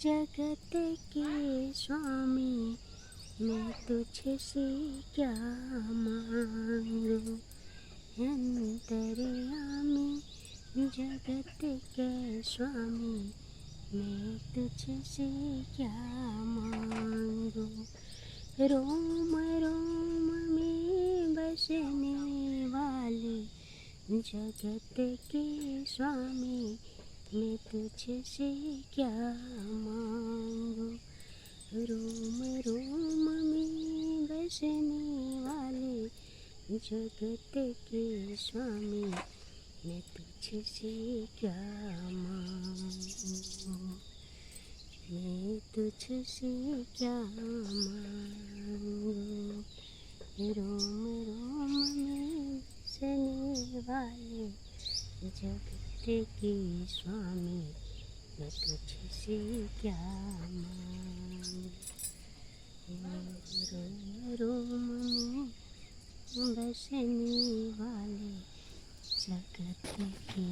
जगत के स्वामी मैं तुझसे क्या मांगू। अंतर्यामी जगत के स्वामी मैं तुझसे क्या मांगू। रोम रोम में बसने वाले जगत के स्वामी मैं तुझसे क्या मांगू। रोम रोम में बसने वाले जगत के स्वामी मैं तुझसे क्या मांगू। मैं तुझसे क्या मांगू। रोम रोम में बसने वाले जगत के स्वामी मैं तुझसे क्या मांगू। रोम रोम में बसने वाले जगत के